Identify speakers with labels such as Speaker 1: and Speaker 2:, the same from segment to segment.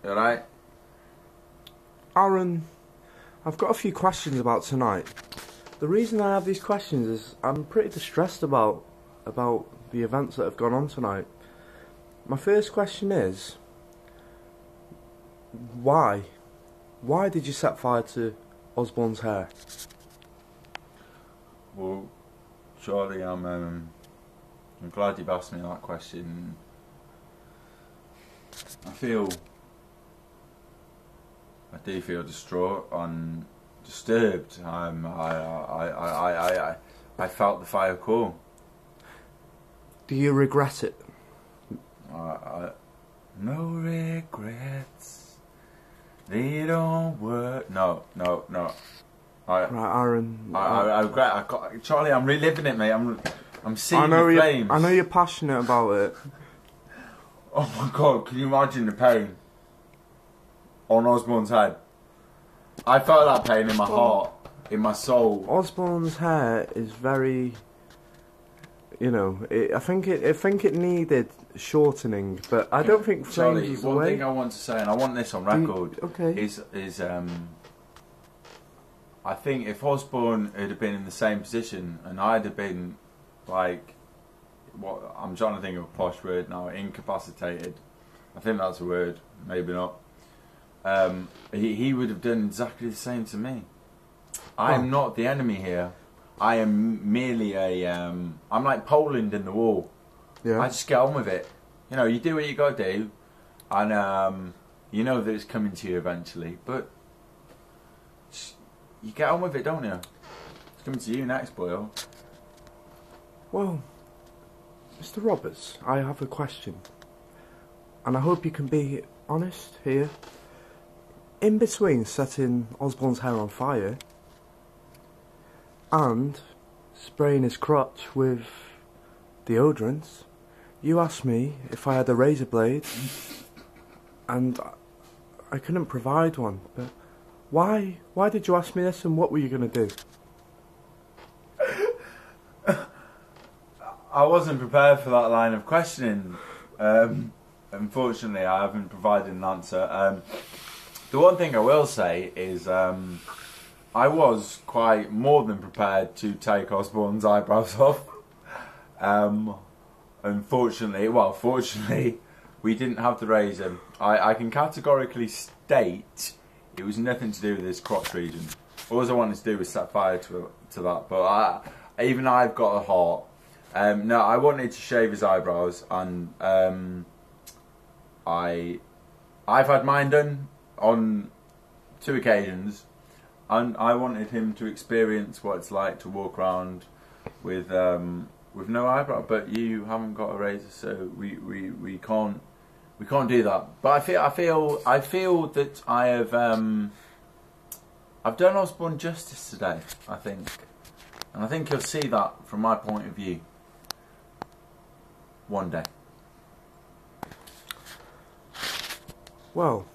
Speaker 1: You alright?
Speaker 2: Aaron, I've got a few questions about tonight. The reason I have these questions is I'm pretty distressed about the events that have gone on tonight. My first question is, why? Why did you set fire to Osborne's hair?
Speaker 1: Well, Charlie, I'm glad you've asked me that question. I do feel distraught and disturbed. I felt the fire call.
Speaker 2: Do you regret it?
Speaker 1: No regrets. They don't work. No.
Speaker 2: Right, Aaron.
Speaker 1: I regret. Charlie, I'm reliving it, mate. I'm seeing the flames.
Speaker 2: I know you're passionate about it.
Speaker 1: Oh my God! Can you imagine the pain on Osborne's head? I felt that pain in my heart, in my soul.
Speaker 2: Osborne's hair is very, I think it needed shortening, but I don't think flames
Speaker 1: Charlie,
Speaker 2: was the
Speaker 1: one
Speaker 2: way.
Speaker 1: thing I want to say, and I want this on record, is I think if Osborne had been in the same position and I'd have been like, what I'm trying to think of a posh word now, incapacitated. I think that's a word, maybe not. He would have done exactly the same to me. I am not the enemy here. I am merely I'm like Poland in the war.
Speaker 2: Yeah.
Speaker 1: I just get on with it. You do what you got to do, and you know that it's coming to you eventually. But you get on with it, don't you? It's coming to you next, boy.
Speaker 2: Well, Mr. Roberts, I have a question, and I hope you can be honest here. In between setting Osborne's hair on fire and spraying his crotch with deodorants, you asked me if I had a razor blade, and I couldn't provide one. But why did you ask me this, and what were you going to do?
Speaker 1: I wasn't prepared for that line of questioning. Unfortunately, I haven't provided an answer. The one thing I will say is I was quite more than prepared to take Osborne's eyebrows off. Fortunately, we didn't have the razor. I can categorically state it was nothing to do with his crotch region. All I wanted to do was set fire to that. But even I've got a heart. No, I wanted to shave his eyebrows, and I've had mine done on 2 occasions, and I wanted him to experience what it's like to walk around with no eyebrow. But you haven't got a razor, so we can't do that. But I feel that I have I've done Osborne justice today, I think, and I think you'll see that from my point of view one day.
Speaker 2: Well,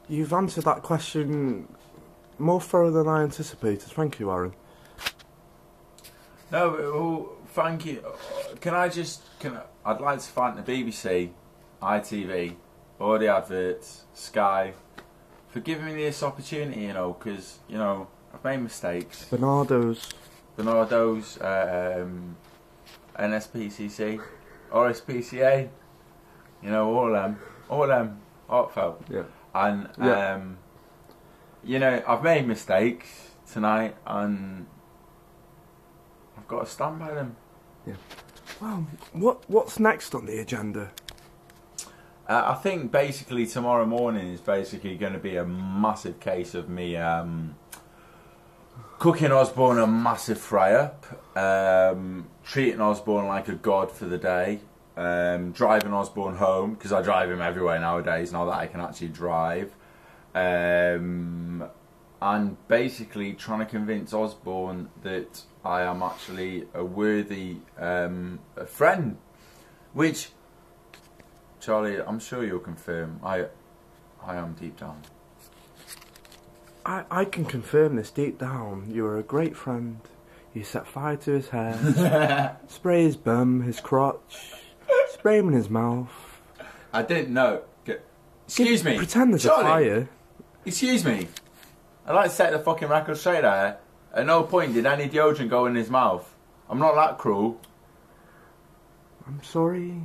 Speaker 2: you've answered that question more thorough than I anticipated. Thank you, Aaron.
Speaker 1: No, well, thank you. I'd like to thank the BBC, ITV, all the adverts, Sky, for giving me this opportunity, because, I've made mistakes.
Speaker 2: Bernardo's,
Speaker 1: NSPCC, RSPCA, all of them, heartfelt.
Speaker 2: Yeah.
Speaker 1: And, I've made mistakes tonight, and I've got to stand by them.
Speaker 2: Yeah. Well, what's next on the agenda?
Speaker 1: I think basically tomorrow morning is basically going to be a massive case of me cooking Osborne a massive fry-up, treating Osborne like a god for the day, driving Osborne home, because I drive him everywhere nowadays, now that I can actually drive, and basically trying to convince Osborne that I am actually a worthy friend, which, Charlie, I'm sure you'll confirm, I am deep down.
Speaker 2: I can confirm this deep down. You were a great friend. You set fire to his hair, spray his bum, his crotch, spray him in his mouth.
Speaker 1: I didn't know. Excuse me.
Speaker 2: Pretend there's
Speaker 1: Charlie,
Speaker 2: a fire.
Speaker 1: Excuse me. I'd like to set the fucking record straight there. At no point did any deodorant go in his mouth. I'm not that cruel.
Speaker 2: I'm sorry.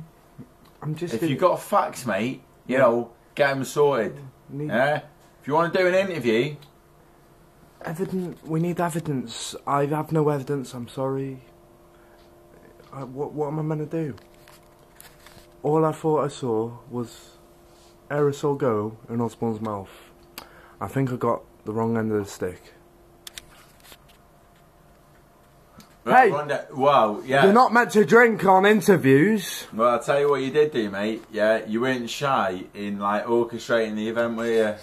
Speaker 2: I'm just...
Speaker 1: If you've got facts, mate, you know, get them sorted. Yeah? If you want to do an interview...
Speaker 2: We need evidence. I have no evidence, I'm sorry. What am I meant to do? All I thought I saw was aerosol go in Osborne's mouth. I think I got the wrong end of the stick.
Speaker 1: Right,
Speaker 2: hey!
Speaker 1: Wow, yeah.
Speaker 2: You're not meant to drink on interviews.
Speaker 1: Well, I'll tell you what you did do, mate. Yeah, you weren't shy in, like, orchestrating the event, were you?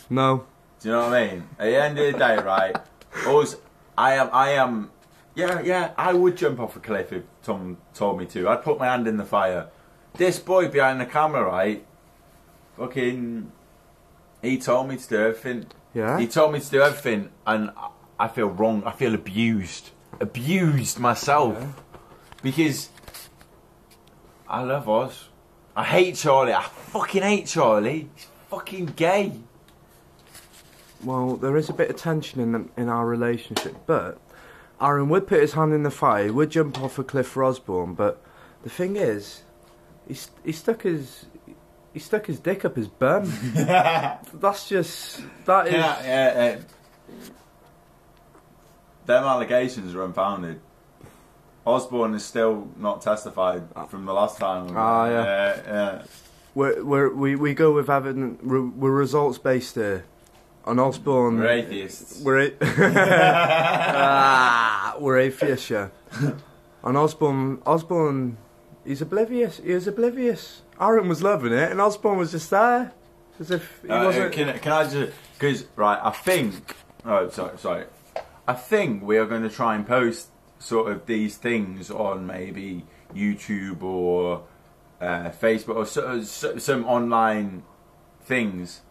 Speaker 2: No.
Speaker 1: Do you know what I mean? At the end of the day, right, I am, yeah, I would jump off a cliff if Tom told me to. I'd put my hand in the fire. This boy behind the camera, right, fucking, he told me to do everything.
Speaker 2: Yeah?
Speaker 1: He told me to do everything, and I feel wrong. I feel abused. Abused myself. Yeah. Because I love Oz. I hate Charlie. I fucking hate Charlie. He's fucking gay.
Speaker 2: Well, there is a bit of tension in our relationship, but Aaron would put his hand in the fire, he would jump off a cliff for Osborne, but the thing is, he stuck his dick up his bum. That's just... That is...
Speaker 1: Yeah. Them allegations are unfounded. Osborne is still not testified from the last time.
Speaker 2: Yeah. We go with evidence. We're results based here. On Osborne,
Speaker 1: we're atheists.
Speaker 2: We're atheists, yeah. On Osborne, he's oblivious. He was oblivious. Aaron was loving it, and Osborne was just there, as if he wasn't.
Speaker 1: Can I just? Because right, I think. Oh, sorry. I think we are going to try and post sort of these things on maybe YouTube or Facebook or some online things.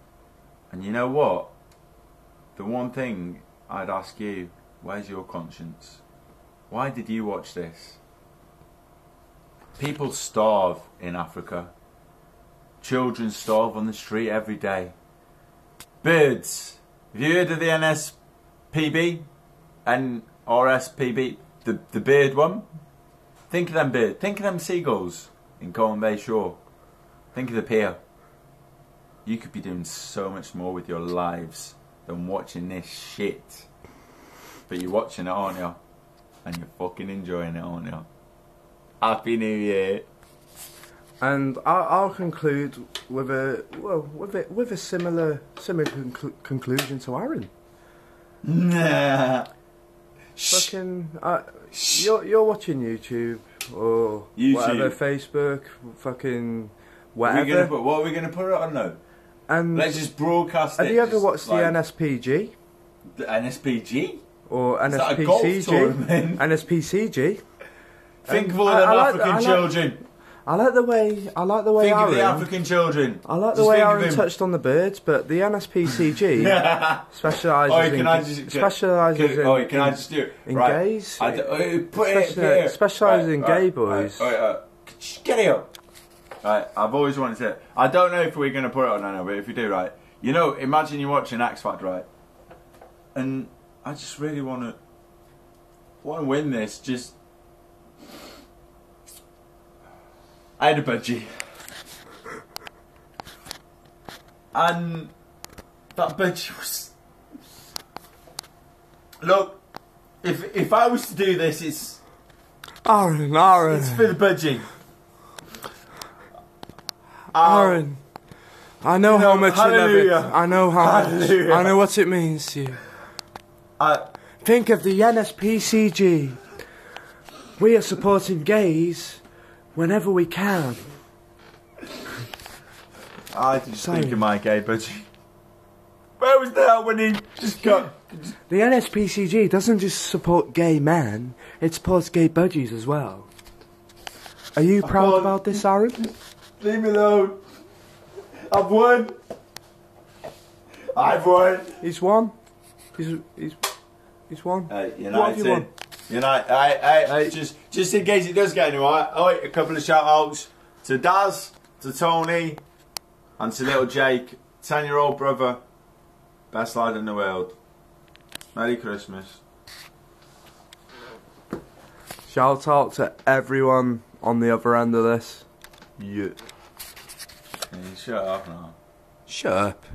Speaker 1: And you know what? The one thing I'd ask you, where's your conscience? Why did you watch this? People starve in Africa. Children starve on the street every day. Birds. Have you heard of the NSPB? NRSPB? The bird one? Think of them birds. Think of them seagulls in Colwyn Bay Shore. Think of the pier. You could be doing so much more with your lives than watching this shit. But you're watching it, aren't you? And you're fucking enjoying it, aren't you? Happy New Year.
Speaker 2: And I'll conclude with a similar conclusion to Aaron.
Speaker 1: Nah.
Speaker 2: Fucking, you're watching YouTube or whatever, Facebook, fucking whatever.
Speaker 1: What are we gonna put it on though?
Speaker 2: And
Speaker 1: let's just broadcast it.
Speaker 2: Have you ever watched the NSPG?
Speaker 1: The NSPG?
Speaker 2: Or
Speaker 1: NSPCG? Is that a golf tournament?
Speaker 2: NSPCG.
Speaker 1: Think of all them African children.
Speaker 2: I like the way
Speaker 1: Think
Speaker 2: Aaron,
Speaker 1: of the African children.
Speaker 2: I like the way Aaron touched on the birds, but the NSPCG specialises in gays. Specialises in gay boys.
Speaker 1: Just get it up. Right, I've always wanted to. I don't know if we're going to put it on now, but if we do, right, you know, imagine you're watching X Factor, right, and I just really want to win this. Just I had a budgie, and that budgie was. Look, if I was to do this, it's
Speaker 2: Aaron.
Speaker 1: It's for the budgie.
Speaker 2: Aaron, I know how much you love it. I know how much.
Speaker 1: Hallelujah.
Speaker 2: I know what it means to you. Think of the NSPCG. We are supporting gays whenever we can.
Speaker 1: I just think of my gay budgie. Where was that when he just got...
Speaker 2: The NSPCG doesn't just support gay men, it supports gay budgies as well. Are you proud about this, Aaron?
Speaker 1: Leave me alone. I've won. I've won.
Speaker 2: He's won. He's won.
Speaker 1: United.
Speaker 2: What have you won?
Speaker 1: United. Just in case it does get anywhere. A couple of shout outs to Daz, to Tony, And to little Jake, 10-year-old brother, best lad in the world. Merry Christmas.
Speaker 2: Shout out to everyone on the other end of this. Yeah.
Speaker 1: Can you shut up now?
Speaker 2: Shut up.